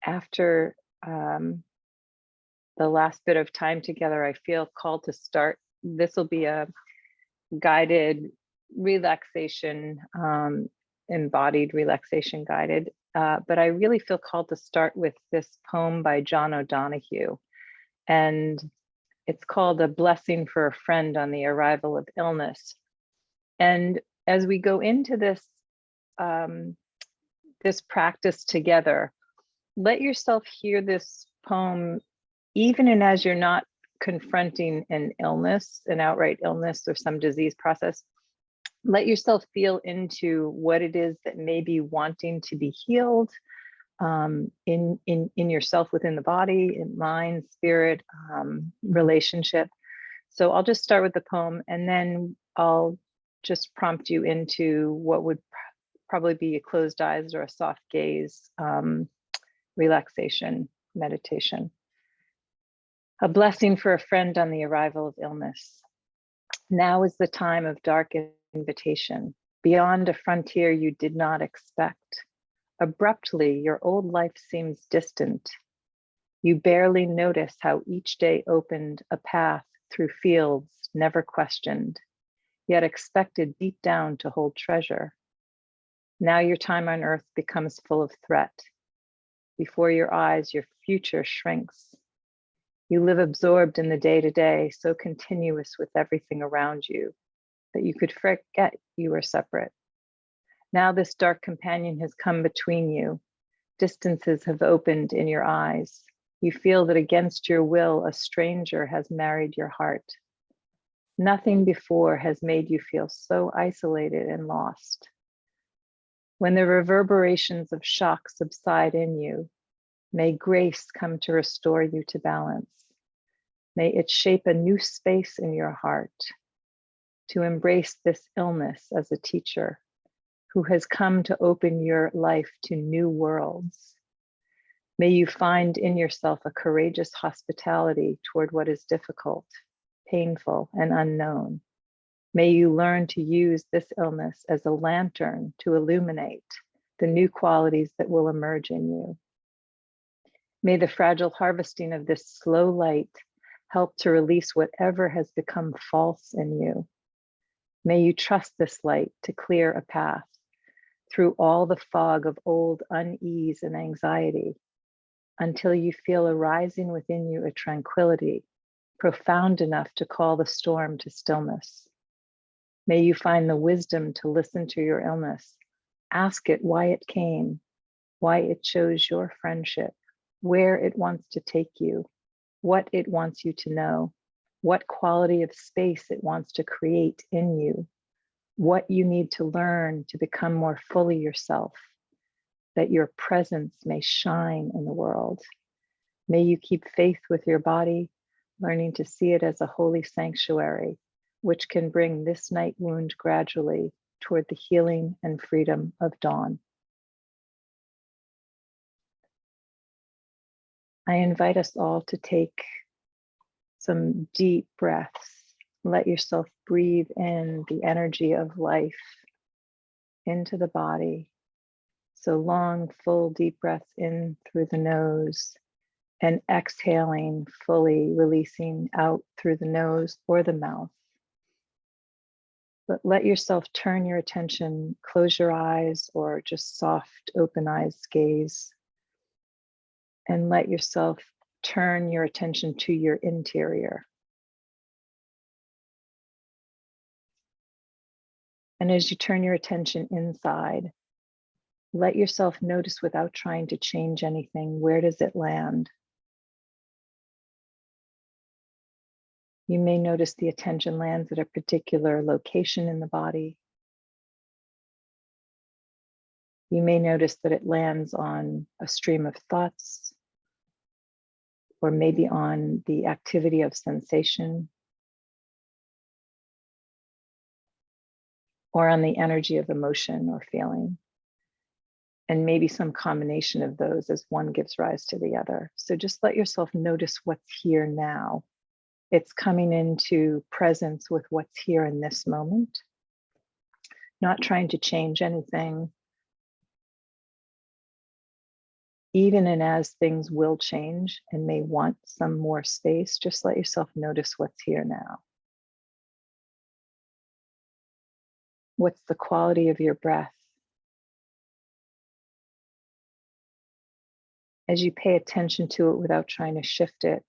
after the last bit of time together, I feel called to start. This will be a guided relaxation, embodied relaxation guided. But I really feel called to start with this poem by John O'Donohue. And it's called A Blessing for a Friend on the Arrival of Illness. And as we go into this, this practice together, let yourself hear this poem, even and as you're not confronting an illness, an outright illness or some disease process. Let yourself feel into what it is that may be wanting to be healed in yourself, within the body, in mind, spirit, relationship. So I'll just start with the poem, and then I'll just prompt you into what would probably be a closed eyes or a soft gaze relaxation meditation. A blessing for a friend on the arrival of illness. Now is the time of dark invitation, beyond a frontier you did not expect. Abruptly, your old life seems distant. You barely notice how each day opened a path through fields never questioned, yet expected deep down to hold treasure. Now your time on earth becomes full of threat. Before your eyes, your future shrinks. You live absorbed in the day-to-day, so continuous with everything around you that you could forget you were separate. Now this dark companion has come between you. Distances have opened in your eyes. You feel that against your will, a stranger has married your heart. Nothing before has made you feel so isolated and lost. When the reverberations of shock subside in you, may grace come to restore you to balance. May it shape a new space in your heart to embrace this illness as a teacher who has come to open your life to new worlds. May you find in yourself a courageous hospitality toward what is difficult, painful, and unknown. May you learn to use this illness as a lantern to illuminate the new qualities that will emerge in you. May the fragile harvesting of this slow light help to release whatever has become false in you. May you trust this light to clear a path through all the fog of old unease and anxiety until you feel arising within you a tranquility profound enough to call the storm to stillness. May you find the wisdom to listen to your illness. Ask it why it came, why it chose your friendship, where it wants to take you, what it wants you to know, what quality of space it wants to create in you, what you need to learn to become more fully yourself, that your presence may shine in the world. May you keep faith with your body, learning to see it as a holy sanctuary, which can bring this night wound gradually toward the healing and freedom of dawn. I invite us all to take some deep breaths. Let yourself breathe in the energy of life into the body. So long, full, deep breaths in through the nose and exhaling fully, releasing out through the nose or the mouth. But let yourself turn your attention, close your eyes or just soft, open eyes gaze. And let yourself turn your attention to your interior. And as you turn your attention inside, let yourself notice without trying to change anything, where does it land? You may notice the attention lands at a particular location in the body. You may notice that it lands on a stream of thoughts, or maybe on the activity of sensation, or on the energy of emotion or feeling. And maybe some combination of those as one gives rise to the other. So just let yourself notice what's here now. It's coming into presence with what's here in this moment, not trying to change anything. even and as things will change and may want some more space, just let yourself notice what's here now. What's the quality of your breath? As you pay attention to it without trying to shift it,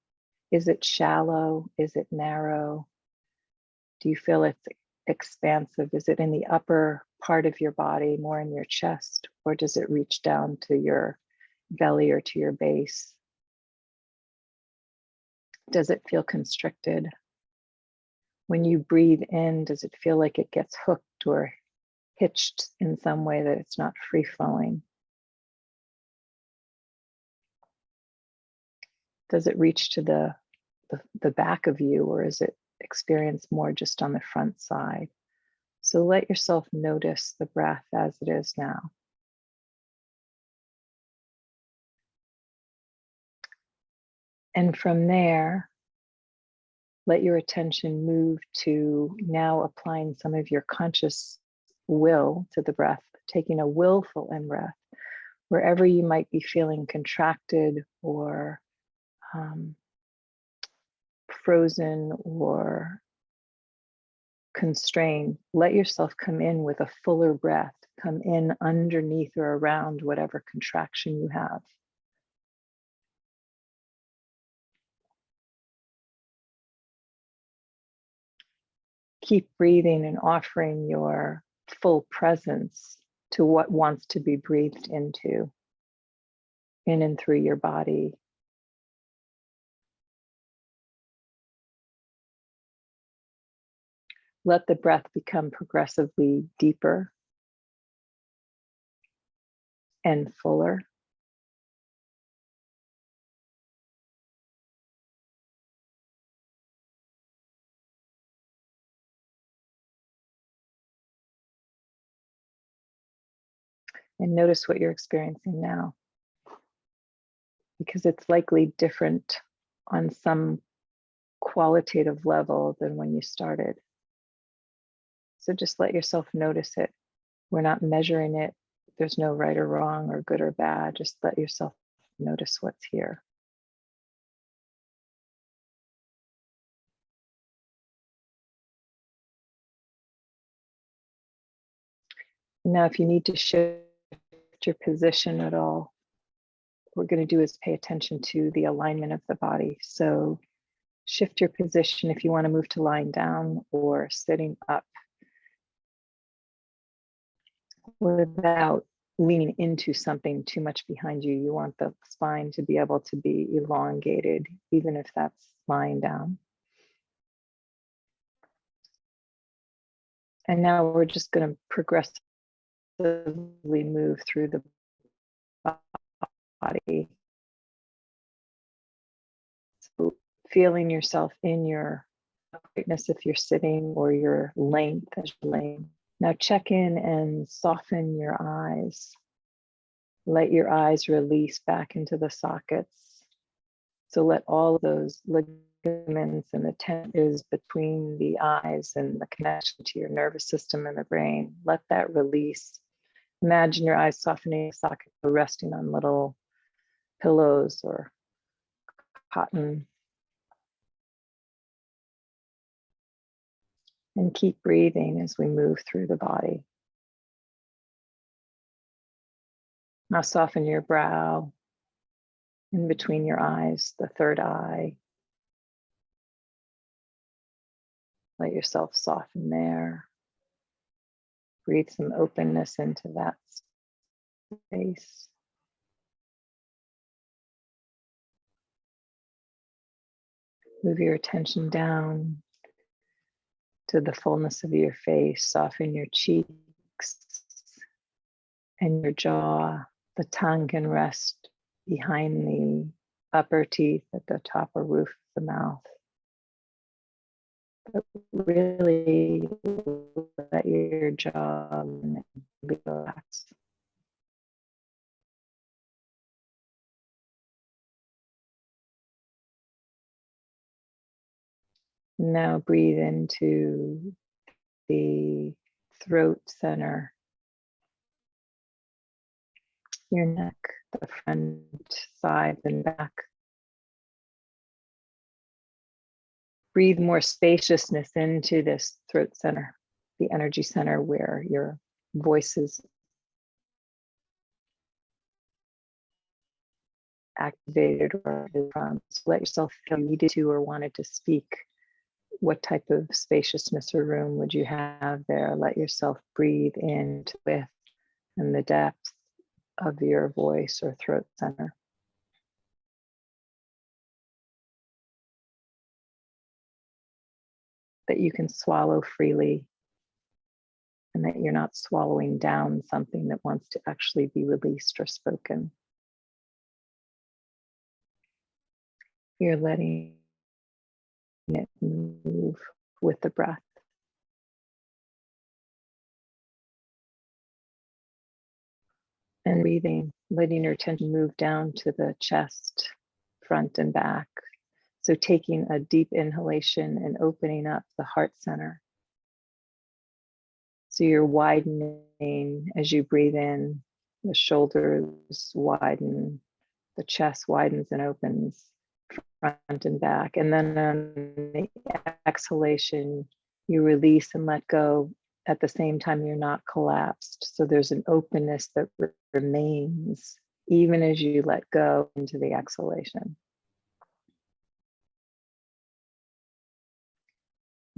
is it shallow? Is it narrow? Do you feel it's expansive? Is it in the upper part of your body, more in your chest, or does it reach down to your belly or to your base? Does it feel constricted? When you breathe in, does it feel like it gets hooked or hitched in some way, that it's not free flowing? Does it reach to the back of you, or is it experienced more just on the front side? So let yourself notice the breath as it is now. And from there, let your attention move to now applying some of your conscious will to the breath, taking a willful in-breath, wherever you might be feeling contracted or frozen or constrained. Let yourself come in with a fuller breath, come in underneath or around whatever contraction you have. Keep breathing and offering your full presence to what wants to be breathed into, in and through your body. Let the breath become progressively deeper and fuller. And notice what you're experiencing now, because it's likely different on some qualitative level than when you started. So just let yourself notice it. We're not measuring it. There's no right or wrong or good or bad. Just let yourself notice what's here. Now, if you need to shift your position at all, what we're going to do is pay attention to the alignment of the body. So shift your position if you want to move to lying down or sitting up without leaning into something too much behind you. You want the spine to be able to be elongated, even if that's lying down. And now we're just going to progressively move through the body. So feeling yourself in your uprightness if you're sitting, or your length as you're laying. Now check in and soften your eyes. Let your eyes release back into the sockets. So let all those ligaments and the tension is between the eyes and the connection to your nervous system and the brain. Let that release. Imagine your eyes softening, sockets resting on little pillows or cotton. And keep breathing as we move through the body. Now soften your brow, in between your eyes, the third eye. Let yourself soften there. Breathe some openness into that space. Move your attention down to the fullness of your face. Soften your cheeks and your jaw. The tongue can rest behind the upper teeth at the top or roof of the mouth. But really let your jaw relax. Now breathe into the throat center. your neck, the front, sides, and back. Breathe more spaciousness into this throat center, the energy center where your voice is activated or from. So let yourself feel needed to or wanted to speak. What type of spaciousness or room would you have there? Let yourself breathe into width and the depth of your voice or throat center. That you can swallow freely and that you're not swallowing down something that wants to actually be released or spoken. You're letting it move with the breath. And breathing, letting your attention move down to the chest, front and back. So taking a deep inhalation and opening up the heart center. So you're widening as you breathe in, the shoulders widen, the chest widens and opens, front and back. And then on the exhalation, you release and let go. At the same time, you're not collapsed. So there's an openness that remains even as you let go into the exhalation.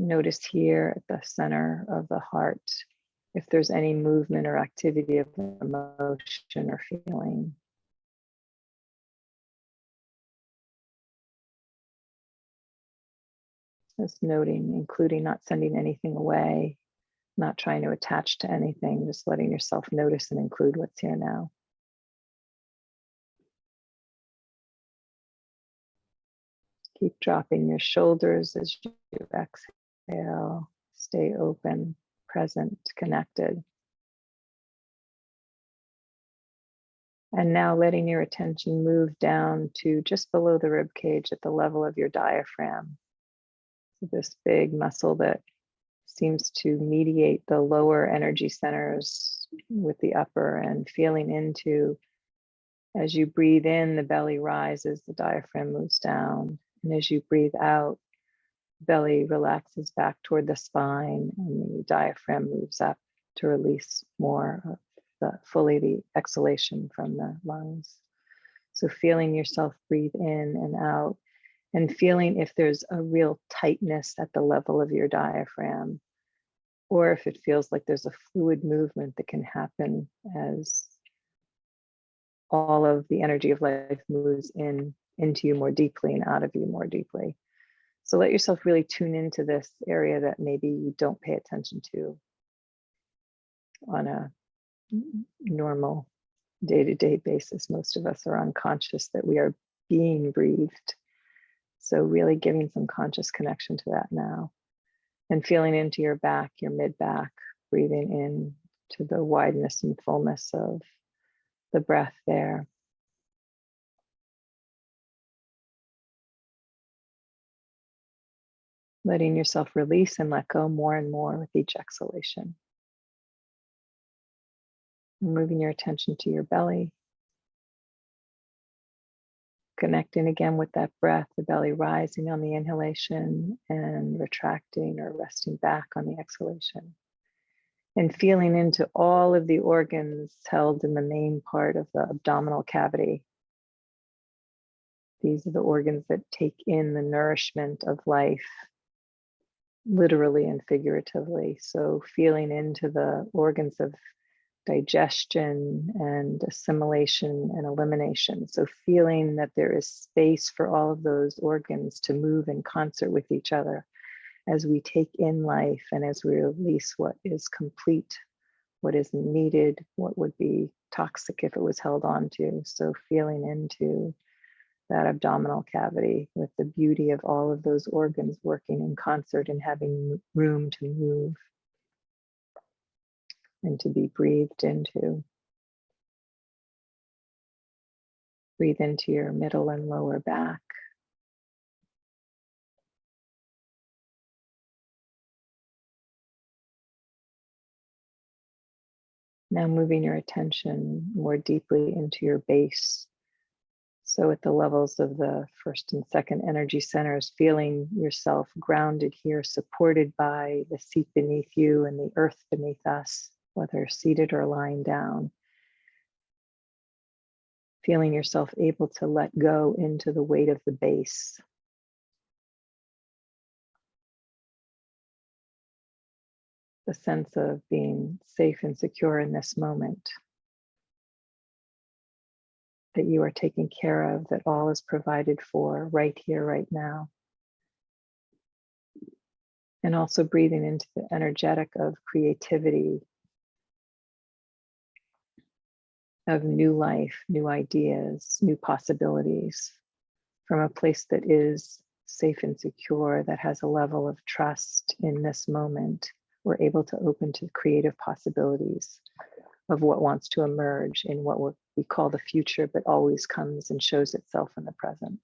Notice here at the center of the heart, if there's any movement or activity of emotion or feeling. Just noting, including not sending anything away, not trying to attach to anything, just letting yourself notice and include what's here now. Keep dropping your shoulders as you exhale. Stay open, present, connected. And now letting your attention move down to just below the rib cage at the level of your diaphragm. So this big muscle that seems to mediate the lower energy centers with the upper, and feeling into, as you breathe in, the belly rises, the diaphragm moves down. And as you breathe out, belly relaxes back toward the spine and the diaphragm moves up to release more of the exhalation from the lungs. So feeling yourself breathe in and out, and feeling if there's a real tightness at the level of your diaphragm, or if it feels like there's a fluid movement that can happen as all of the energy of life moves into you more deeply and out of you more deeply. So let yourself really tune into this area that maybe you don't pay attention to on a normal day-to-day basis. Most of us are unconscious that we are being breathed. So really giving some conscious connection to that now. And feeling into your back, your mid-back, breathing in to the wideness and fullness of the breath there. Letting yourself release and let go more and more with each exhalation. And moving your attention to your belly. Connecting again with that breath, the belly rising on the inhalation and retracting or resting back on the exhalation. And feeling into all of the organs held in the main part of the abdominal cavity. These are the organs that take in the nourishment of life, literally and figuratively. So feeling into the organs of digestion and assimilation and elimination. So feeling that there is space for all of those organs to move in concert with each other as we take in life and as we release what is complete, what isn't needed, what would be toxic if it was held on to. So feeling into that abdominal cavity with the beauty of all of those organs working in concert and having room to move and to be breathed into. Breathe into your middle and lower back. Now moving your attention more deeply into your base. So at the levels of the first and second energy centers, feeling yourself grounded here, supported by the seat beneath you and the earth beneath us, whether seated or lying down. Feeling yourself able to let go into the weight of the base. The sense of being safe and secure in this moment. That you are taken care of, that all is provided for right here, right now. And also breathing into the energetic of creativity, of new life, new ideas, new possibilities, from a place that is safe and secure, that has a level of trust in this moment. We're able to open to creative possibilities of what wants to emerge in what we call the future, but always comes and shows itself in the present.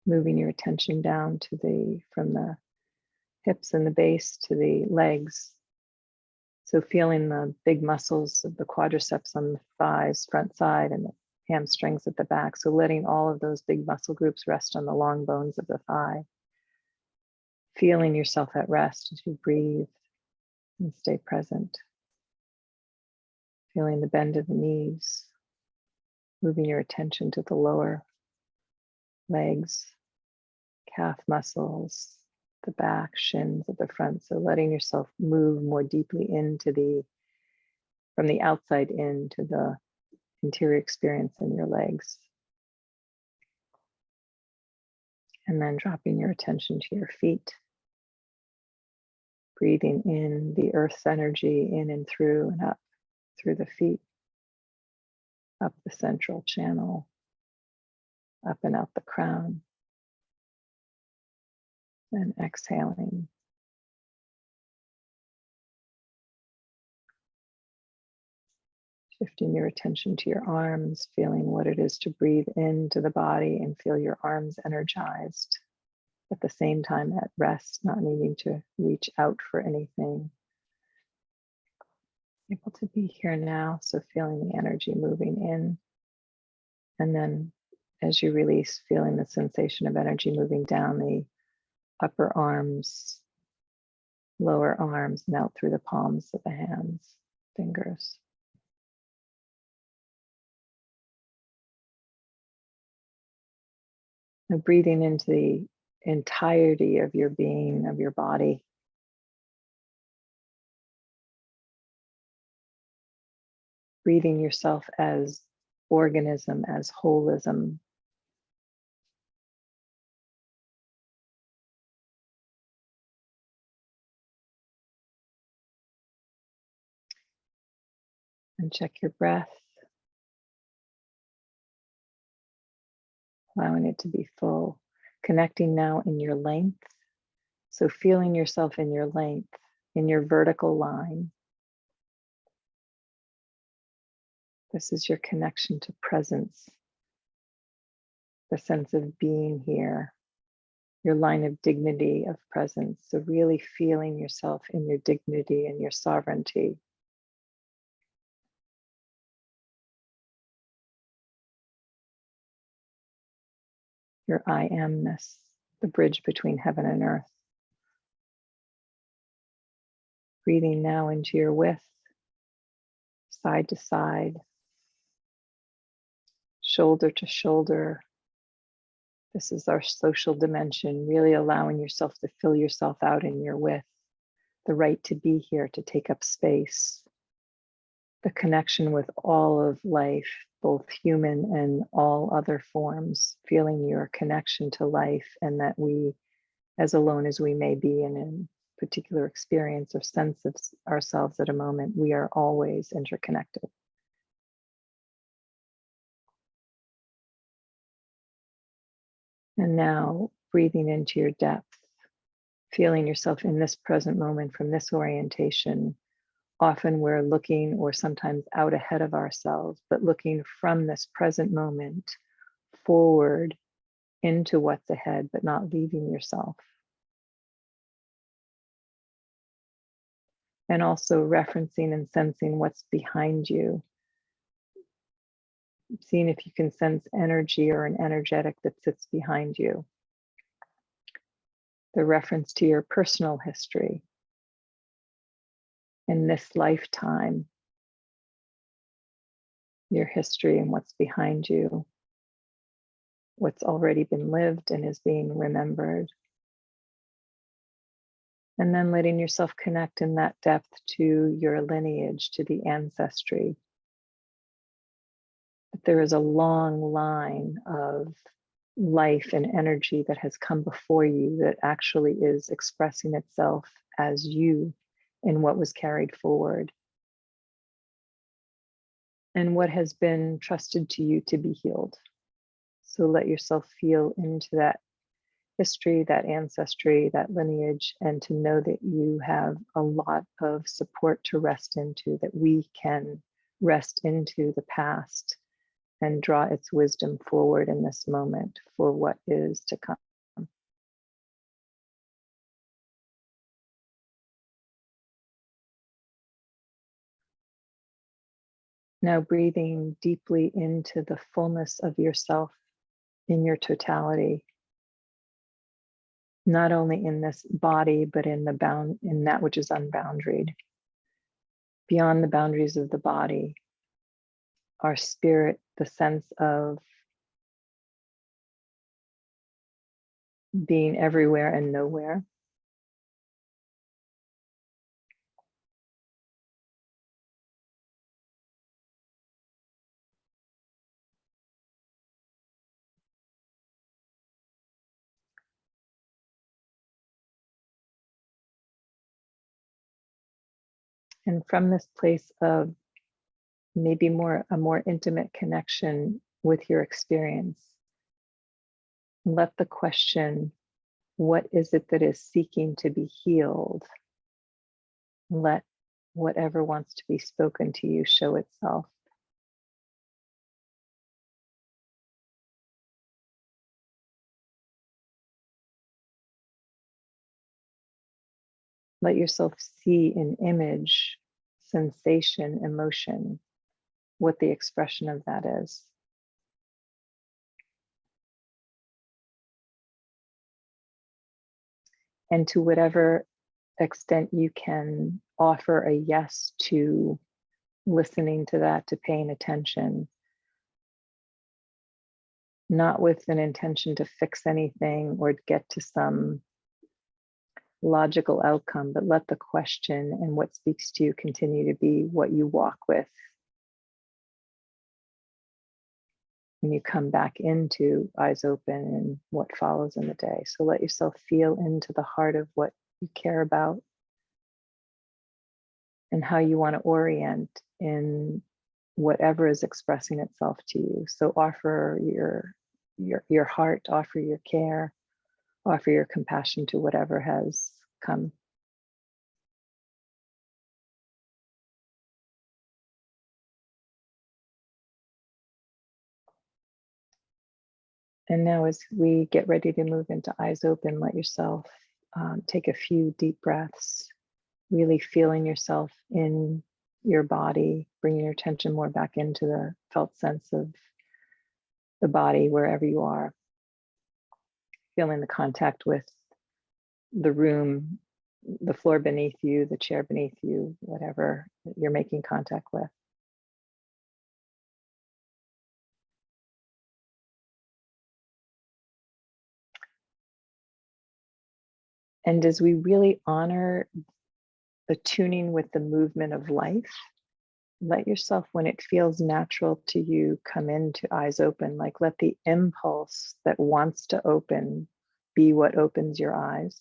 Moving your attention down to from the hips and the base to the legs. So feeling the big muscles of the quadriceps on the thighs, front side, and the hamstrings at the back. So letting all of those big muscle groups rest on the long bones of the thigh. Feeling yourself at rest as you breathe and stay present. Feeling the bend of the knees. Moving your attention to the lower legs, calf muscles, the back, shins at the front. So letting yourself move more deeply from the outside in to the interior experience in your legs. And then dropping your attention to your feet. Breathing in the earth's energy in and through and up through the feet, up the central channel, up and out the crown. And exhaling. Shifting your attention to your arms, feeling what it is to breathe into the body and feel your arms energized. At the same time at rest, not needing to reach out for anything. Able to be here now, so feeling the energy moving in. And then as you release, feeling the sensation of energy moving down the upper arms, lower arms, and out through the palms of the hands, fingers. Now breathing into the entirety of your being, of your body. Breathing yourself as organism, as holism. And check your breath. Allowing it to be full. Connecting now in your length. So feeling yourself in your length, in your vertical line. This is your connection to presence. The sense of being here. Your line of dignity of presence. So really feeling yourself in your dignity and your sovereignty. Your I amness, the bridge between heaven and earth. Breathing now into your width, side to side, shoulder to shoulder. This is our social dimension, really allowing yourself to fill yourself out in your width, the right to be here, to take up space, the connection with all of life, both human and all other forms, feeling your connection to life, and that we, as alone as we may be in a particular experience or sense of ourselves at a moment, we are always interconnected. And now breathing into your depth, feeling yourself in this present moment from this orientation. Often we're looking, or sometimes out ahead of ourselves, but looking from this present moment forward into what's ahead, but not leaving yourself. And also referencing and sensing what's behind you. Seeing if you can sense energy or an energetic that sits behind you. The reference to your personal history in this lifetime, your history and what's behind you, what's already been lived and is being remembered. And then letting yourself connect in that depth to your lineage, to the ancestry. There is a long line of life and energy that has come before you that actually is expressing itself as you in what was carried forward and what has been trusted to you to be healed. So let yourself feel into that history, that ancestry, that lineage, and to know that you have a lot of support to rest into, that we can rest into the past and draw its wisdom forward in this moment for what is to come. Now breathing deeply into the fullness of yourself in your totality, not only in this body, but in that which is unboundaried. Beyond the boundaries of the body, our spirit, the sense of being everywhere and nowhere. And from this place of maybe a more intimate connection with your experience, let the question, what is it that is seeking to be healed? Let whatever wants to be spoken to you show itself. Let yourself see in image, sensation, emotion, what the expression of that is. And to whatever extent you can offer a yes to listening to that, to paying attention, not with an intention to fix anything or get to some logical outcome, but let the question and what speaks to you continue to be what you walk with when you come back into eyes open and what follows in the day. So let yourself feel into the heart of what you care about and how you want to orient in whatever is expressing itself to you. So offer your heart, offer your care, offer your compassion to whatever has come. And now as we get ready to move into eyes open, let yourself take a few deep breaths, really feeling yourself in your body, bringing your attention more back into the felt sense of the body wherever you are, feeling the contact with the room, the floor beneath you, the chair beneath you, whatever you're making contact with. And as we really honor attuning with the movement of life, let yourself, when it feels natural to you, come into eyes open. Like let the impulse that wants to open be what opens your eyes.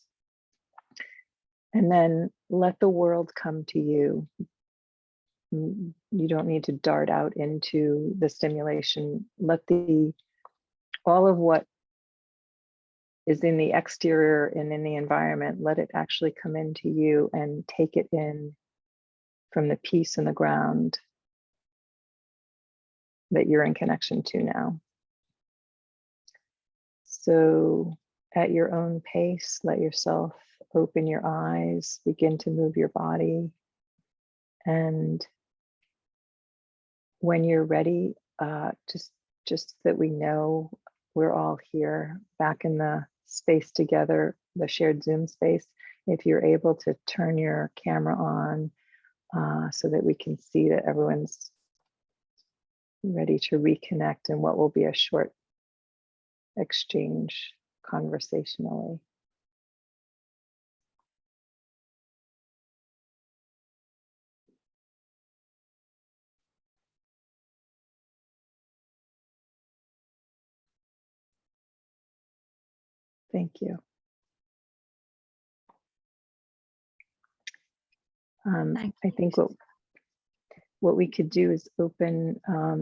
And then let the world come to you. You don't need to dart out into the stimulation. Let all of what is in the exterior and in the environment, let it actually come into you and take it in from the peace and the ground that you're in connection to now. So at your own pace, let yourself open your eyes, begin to move your body. And when you're ready, just that we know we're all here back in the space together, the shared Zoom space. If you're able to turn your camera on so that we can see that everyone's ready to reconnect in what will be a short exchange conversationally. Thank you. I think what we could do is open,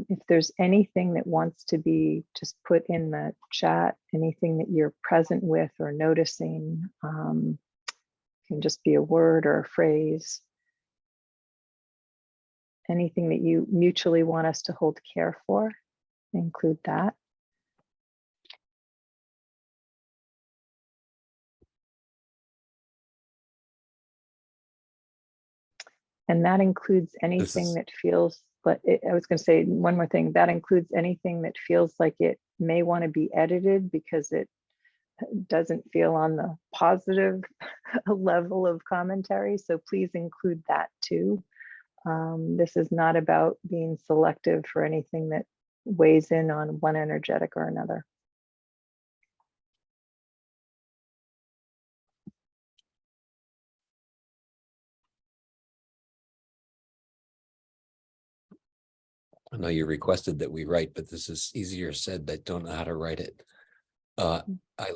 if there's anything that wants to be just put in the chat, anything that you're present with or noticing, can just be a word or a phrase, anything that you mutually want us to hold care for, include that. And that includes anything that feels, but I was going to say one more thing, that includes anything that feels like it may want to be edited because it doesn't feel on the positive level of commentary. So please include that too. This is not about being selective for anything that weighs in on one energetic or another. I know you requested that we write, but this is easier said. I don't know how to write it. I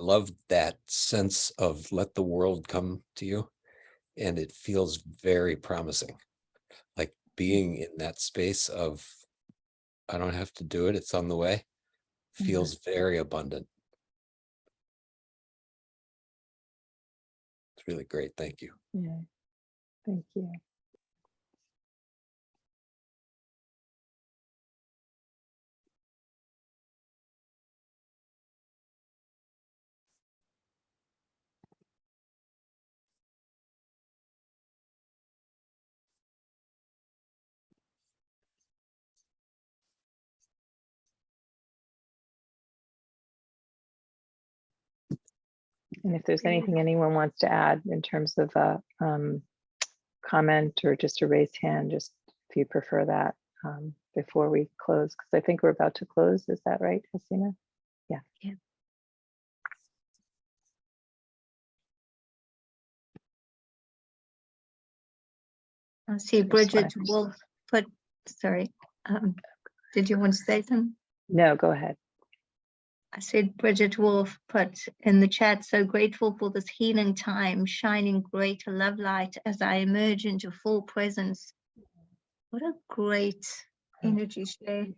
love that sense of let the world come to you. And it feels very promising. Like being in that space of, I don't have to do it, it's on the way, feels very abundant. It's really great. Thank you. Yeah, thank you. And if there's anything anyone wants to add in terms of a comment or just a raised hand, just if you prefer that before we close, because I think we're about to close. Is that right, Hasina? Yeah. Yeah. I see Bridget Wolf put, sorry, did you want to say something? No, go ahead. I said Bridget Wolf put in the chat, so grateful for this healing time, shining greater love light as I emerge into full presence. What a great energy share.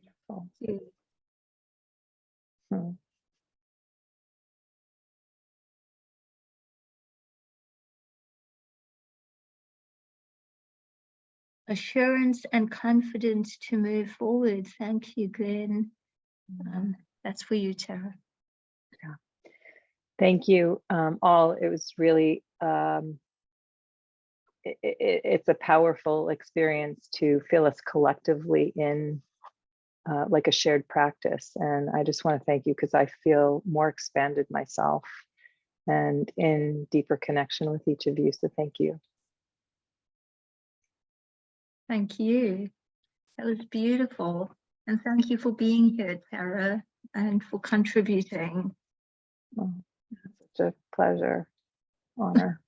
Assurance and confidence to move forward. Thank you, Glenn. That's for you, Tara. Yeah. Thank you all. It was really, it's a powerful experience to feel us collectively in like a shared practice. And I just want to thank you because I feel more expanded myself and in deeper connection with each of you. So thank you. Thank you. That was beautiful. And thank you for being here, Tara, and for contributing. Oh, such a pleasure, honor.